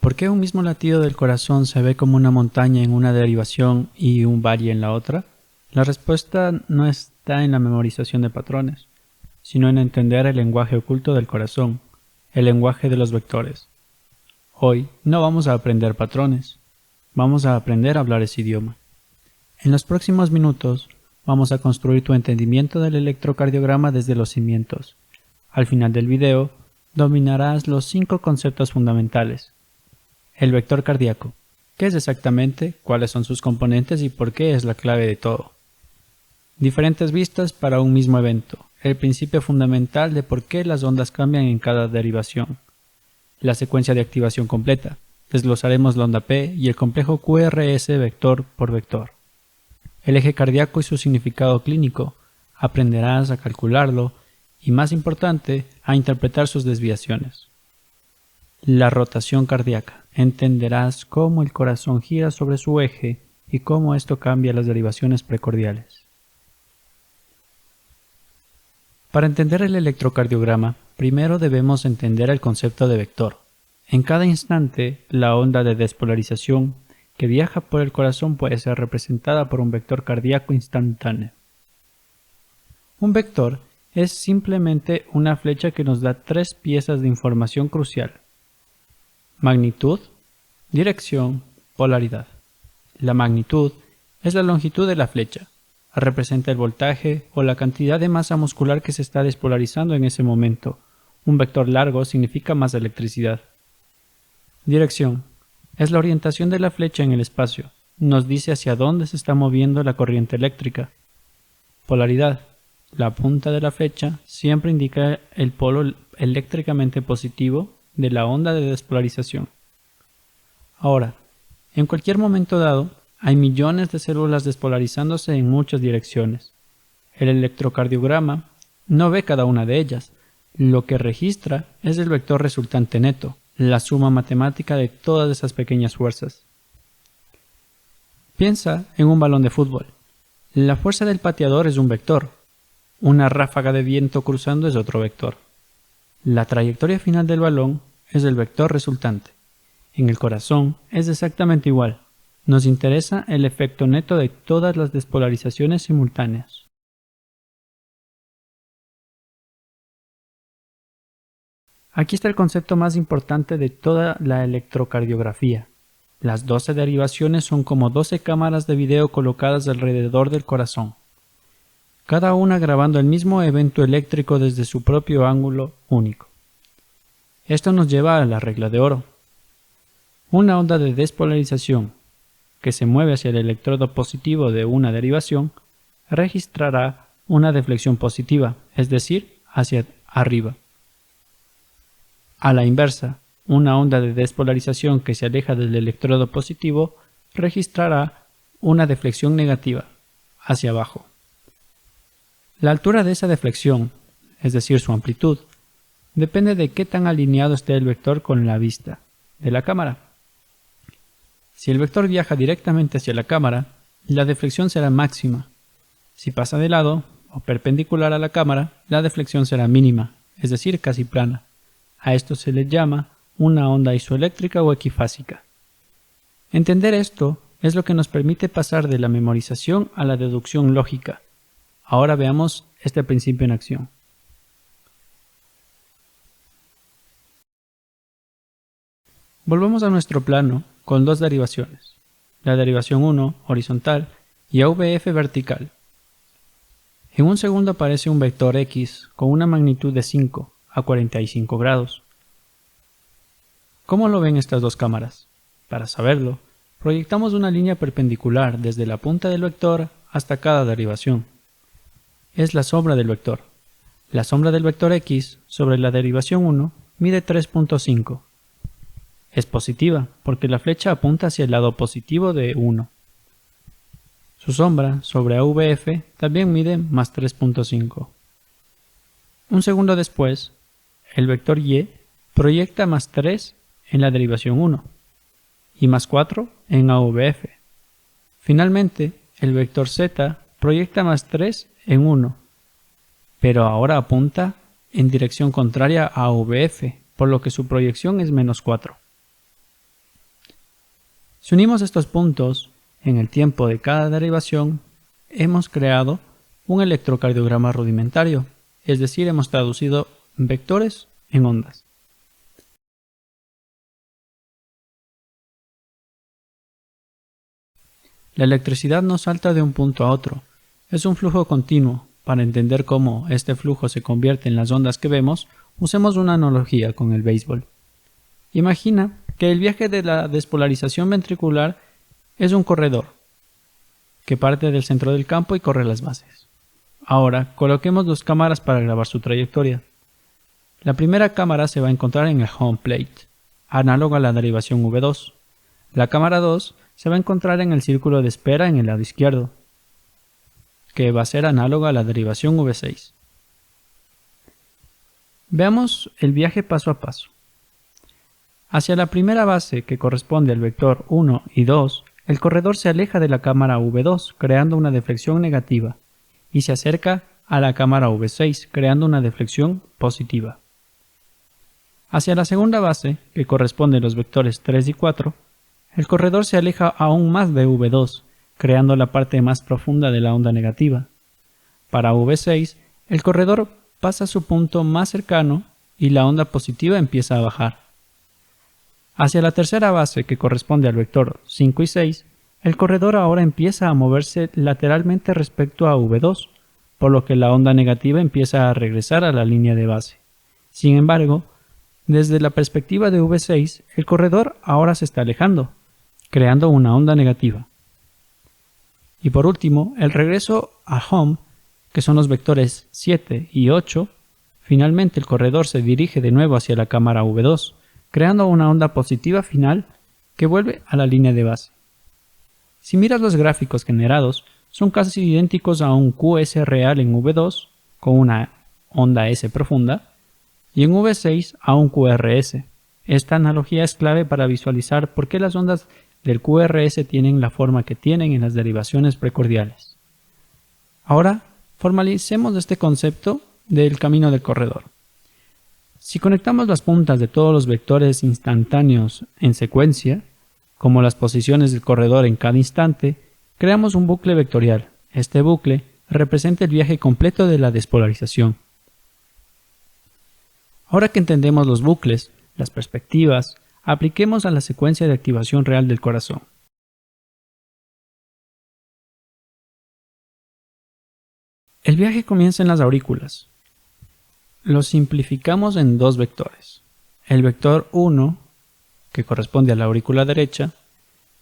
¿Por qué un mismo latido del corazón se ve como una montaña en una derivación y un valle en la otra? La respuesta no está en la memorización de patrones, sino en entender el lenguaje oculto del corazón, el lenguaje de los vectores. Hoy no vamos a aprender patrones, vamos a aprender a hablar ese idioma. En los próximos minutos vamos a construir tu entendimiento del electrocardiograma desde los cimientos. Al final del video, dominarás los 5 conceptos fundamentales. El vector cardíaco. ¿Qué es exactamente? ¿Cuáles son sus componentes y por qué es la clave de todo? Diferentes vistas para un mismo evento. El principio fundamental de por qué las ondas cambian en cada derivación. La secuencia de activación completa. Desglosaremos la onda P y el complejo QRS vector por vector. El eje cardíaco y su significado clínico. Aprenderás a calcularlo y, más importante, a interpretar sus desviaciones. La rotación cardíaca. Entenderás cómo el corazón gira sobre su eje y cómo esto cambia las derivaciones precordiales. Para entender el electrocardiograma, primero debemos entender el concepto de vector. En cada instante, la onda de despolarización que viaja por el corazón puede ser representada por un vector cardíaco instantáneo. Un vector es simplemente una flecha que nos da 3 piezas de información crucial: magnitud, dirección, polaridad. La magnitud es la longitud de la flecha. Representa el voltaje o la cantidad de masa muscular que se está despolarizando en ese momento. Un vector largo significa más electricidad. Dirección es la orientación de la flecha en el espacio. Nos dice hacia dónde se está moviendo la corriente eléctrica. Polaridad. La punta de la flecha siempre indica el polo eléctricamente positivo de la onda de despolarización. Ahora, en cualquier momento dado, hay millones de células despolarizándose en muchas direcciones. El electrocardiograma no ve cada una de ellas. Lo que registra es el vector resultante neto, la suma matemática de todas esas pequeñas fuerzas. Piensa en un balón de fútbol. La fuerza del pateador es un vector. Una ráfaga de viento cruzando es otro vector. La trayectoria final del balón es el vector resultante. En el corazón es exactamente igual. Nos interesa el efecto neto de todas las despolarizaciones simultáneas. Aquí está el concepto más importante de toda la electrocardiografía. Las 12 derivaciones son como 12 cámaras de video colocadas alrededor del corazón, cada una grabando el mismo evento eléctrico desde su propio ángulo único. Esto nos lleva a la regla de oro. Una onda de despolarización que se mueve hacia el electrodo positivo de una derivación registrará una deflexión positiva, es decir, hacia arriba. A la inversa, una onda de despolarización que se aleja del electrodo positivo registrará una deflexión negativa, hacia abajo. La altura de esa deflexión, es decir, su amplitud, depende de qué tan alineado esté el vector con la vista de la cámara. Si el vector viaja directamente hacia la cámara, la deflexión será máxima. Si pasa de lado o perpendicular a la cámara, la deflexión será mínima, es decir, casi plana. A esto se le llama una onda isoeléctrica o equifásica. Entender esto es lo que nos permite pasar de la memorización a la deducción lógica. Ahora veamos este principio en acción. Volvemos a nuestro plano con 2 derivaciones, la derivación 1 horizontal y AVF vertical. En un segundo aparece un vector X con una magnitud de 5 a 45 grados. ¿Cómo lo ven estas 2 cámaras? Para saberlo, proyectamos una línea perpendicular desde la punta del vector hasta cada derivación. Es la sombra del vector. La sombra del vector X sobre la derivación 1 mide 3.5. Es positiva porque la flecha apunta hacia el lado positivo de 1. Su sombra sobre AVF también mide más 3.5. Un segundo después, el vector Y proyecta más 3 en la derivación 1 y más 4 en AVF. Finalmente, el vector Z proyecta más 3 en 1, pero ahora apunta en dirección contraria a AVF, por lo que su proyección es menos 4. Si unimos estos puntos en el tiempo de cada derivación, hemos creado un electrocardiograma rudimentario, es decir, hemos traducido vectores en ondas. La electricidad no salta de un punto a otro, es un flujo continuo. Para entender cómo este flujo se convierte en las ondas que vemos, usemos una analogía con el béisbol. Imagina que el viaje de la despolarización ventricular es un corredor que parte del centro del campo y corre las bases. Ahora, coloquemos dos cámaras para grabar su trayectoria. La primera cámara se va a encontrar en el home plate, análogo a la derivación V2. La cámara 2 se va a encontrar en el círculo de espera en el lado izquierdo, que va a ser análoga a la derivación V6. Veamos el viaje paso a paso. Hacia la primera base, que corresponde al vector 1 y 2, el corredor se aleja de la cámara V2, creando una deflexión negativa, y se acerca a la cámara V6, creando una deflexión positiva. Hacia la segunda base, que corresponde a los vectores 3 y 4, el corredor se aleja aún más de V2, creando la parte más profunda de la onda negativa. Para V6, el corredor pasa a su punto más cercano y la onda positiva empieza a bajar. Hacia la tercera base, que corresponde al vector 5 y 6, el corredor ahora empieza a moverse lateralmente respecto a V2, por lo que la onda negativa empieza a regresar a la línea de base. Sin embargo, desde la perspectiva de V6, el corredor ahora se está alejando, creando una onda negativa. Y por último, el regreso a home, que son los vectores 7 y 8, finalmente el corredor se dirige de nuevo hacia la cámara V2, creando una onda positiva final que vuelve a la línea de base. Si miras los gráficos generados, son casi idénticos a un QS real en V2, con una onda S profunda, y en V6 a un QRS. Esta analogía es clave para visualizar por qué las ondas del QRS tienen la forma que tienen en las derivaciones precordiales. Ahora, formalicemos este concepto del camino del corredor. Si conectamos las puntas de todos los vectores instantáneos en secuencia, como las posiciones del corredor en cada instante, creamos un bucle vectorial. Este bucle representa el viaje completo de la despolarización. Ahora que entendemos los bucles, las perspectivas, apliquemos a la secuencia de activación real del corazón. El viaje comienza en las aurículas. Lo simplificamos en dos vectores. El vector 1, que corresponde a la aurícula derecha,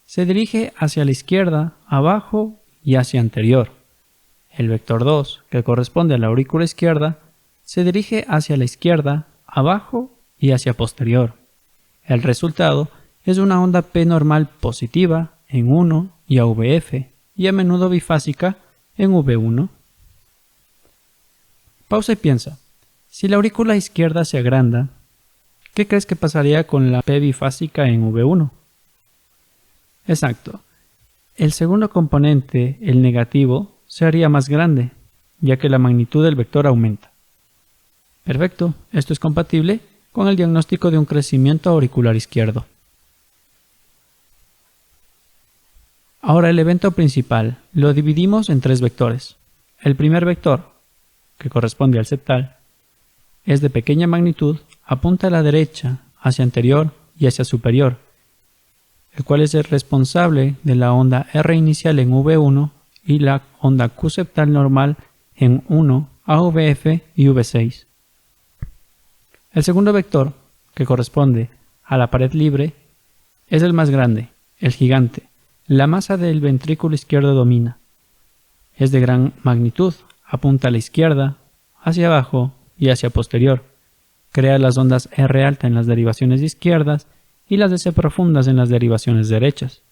se dirige hacia la izquierda, abajo y hacia anterior. El vector 2, que corresponde a la aurícula izquierda, se dirige hacia la izquierda, abajo y hacia posterior. El resultado es una onda P normal positiva en 1 y AVF, y a menudo bifásica en V1. Pausa y piensa. Si la aurícula izquierda se agranda, ¿qué crees que pasaría con la P bifásica en V1? Exacto. El segundo componente, el negativo, se haría más grande, ya que la magnitud del vector aumenta. Perfecto, esto es compatible con el diagnóstico de un crecimiento auricular izquierdo. Ahora el evento principal lo dividimos en tres vectores. El primer vector, que corresponde al septal, es de pequeña magnitud, apunta a la derecha, hacia anterior y hacia superior, el cual es el responsable de la onda R inicial en V1 y la onda Q septal normal en 1, AVF y V6. El segundo vector, que corresponde a la pared libre, es el más grande, el gigante. La masa del ventrículo izquierdo domina. Es de gran magnitud, apunta a la izquierda, hacia abajo y hacia posterior. Crea las ondas R alta en las derivaciones izquierdas y las S profundas en las derivaciones derechas.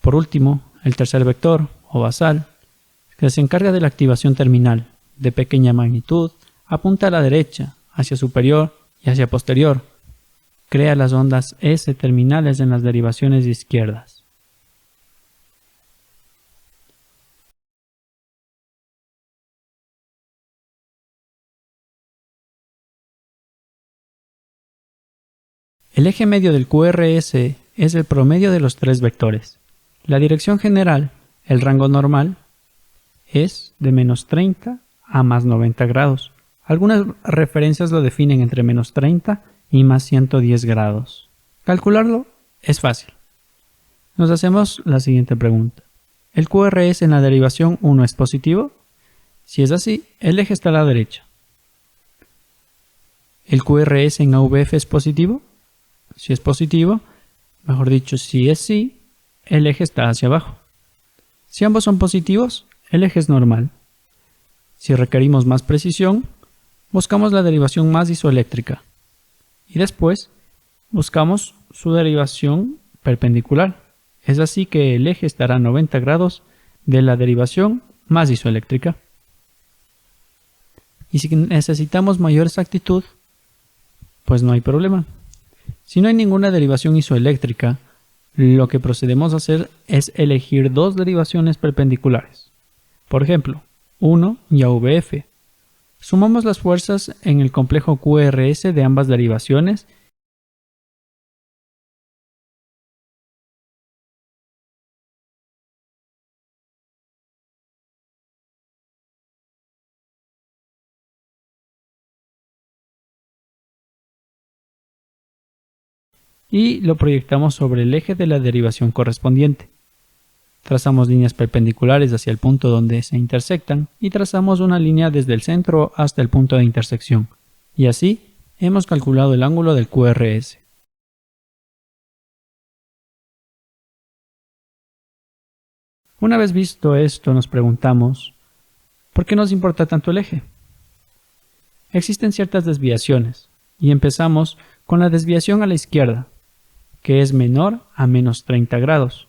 Por último, el tercer vector, o basal, que se encarga de la activación terminal, de pequeña magnitud, apunta a la derecha, hacia superior y hacia posterior. Crea las ondas S terminales en las derivaciones izquierdas. El eje medio del QRS es el promedio de los tres vectores. La dirección general, el rango normal, es de menos 30 a más 90 grados. Algunas referencias lo definen entre menos 30 y más 110 grados. Calcularlo es fácil. Nos hacemos la siguiente pregunta. ¿El QRS en la derivación 1 es positivo? Si es así, el eje está a la derecha. ¿El QRS en AVF es positivo? Si es positivo, mejor dicho, si es sí, el eje está hacia abajo. Si ambos son positivos, el eje es normal. Si requerimos más precisión, buscamos la derivación más isoeléctrica y después buscamos su derivación perpendicular. Es así que el eje estará a 90 grados de la derivación más isoeléctrica. Y si necesitamos mayor exactitud, pues no hay problema. Si no hay ninguna derivación isoeléctrica, lo que procedemos a hacer es elegir dos derivaciones perpendiculares. Por ejemplo, 1 y AVF. Sumamos las fuerzas en el complejo QRS de ambas derivaciones y lo proyectamos sobre el eje de la derivación correspondiente. Trazamos líneas perpendiculares hacia el punto donde se intersectan y trazamos una línea desde el centro hasta el punto de intersección. Y así hemos calculado el ángulo del QRS. Una vez visto esto, nos preguntamos, ¿por qué nos importa tanto el eje? Existen ciertas desviaciones y empezamos con la desviación a la izquierda, que es menor a menos 30 grados.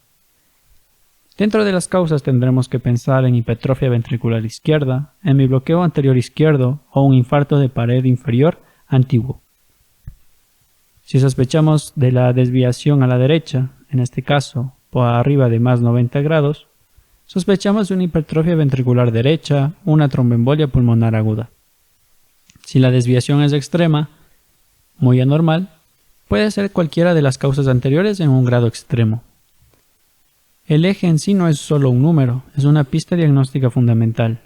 Dentro de las causas tendremos que pensar en hipertrofia ventricular izquierda, hemibloqueo anterior izquierdo o un infarto de pared inferior antiguo. Si sospechamos de la desviación a la derecha, en este caso por arriba de más 90 grados, sospechamos de una hipertrofia ventricular derecha, una tromboembolia pulmonar aguda. Si la desviación es extrema, muy anormal, puede ser cualquiera de las causas anteriores en un grado extremo. El eje en sí no es solo un número, es una pista diagnóstica fundamental.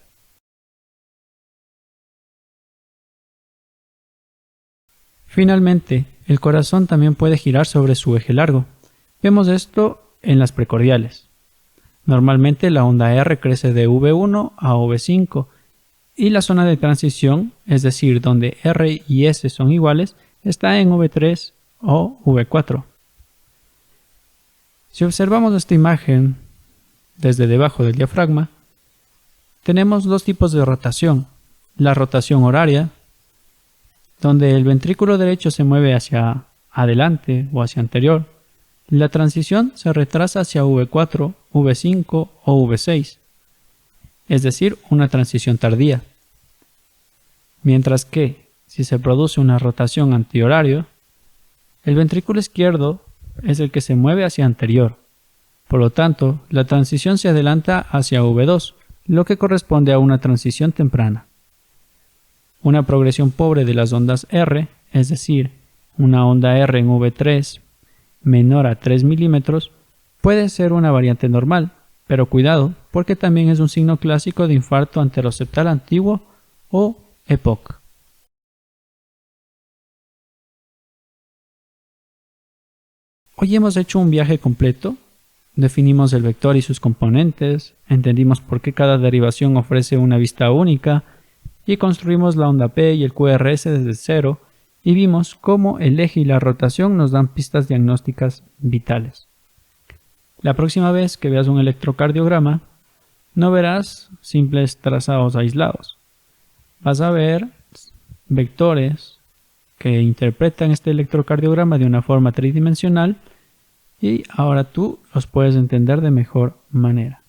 Finalmente, el corazón también puede girar sobre su eje largo. Vemos esto en las precordiales. Normalmente la onda R crece de V1 a V5 y la zona de transición, es decir, donde R y S son iguales, está en V3 o V4. Si observamos esta imagen desde debajo del diafragma, tenemos dos tipos de rotación. La rotación horaria, donde el ventrículo derecho se mueve hacia adelante o hacia anterior. La transición se retrasa hacia V4, V5 o V6, es decir, una transición tardía. Mientras que, si se produce una rotación antihorario, el ventrículo izquierdo es el que se mueve hacia anterior. Por lo tanto, la transición se adelanta hacia V2, lo que corresponde a una transición temprana. Una progresión pobre de las ondas R, es decir, una onda R en V3 menor a 3 milímetros, puede ser una variante normal, pero cuidado, porque también es un signo clásico de infarto anteroseptal antiguo o EPOC. Hoy hemos hecho un viaje completo, definimos el vector y sus componentes, entendimos por qué cada derivación ofrece una vista única y construimos la onda P y el QRS desde cero y vimos cómo el eje y la rotación nos dan pistas diagnósticas vitales. La próxima vez que veas un electrocardiograma, no verás simples trazados aislados. Vas a ver vectores que interpretan este electrocardiograma de una forma tridimensional y ahora tú los puedes entender de mejor manera.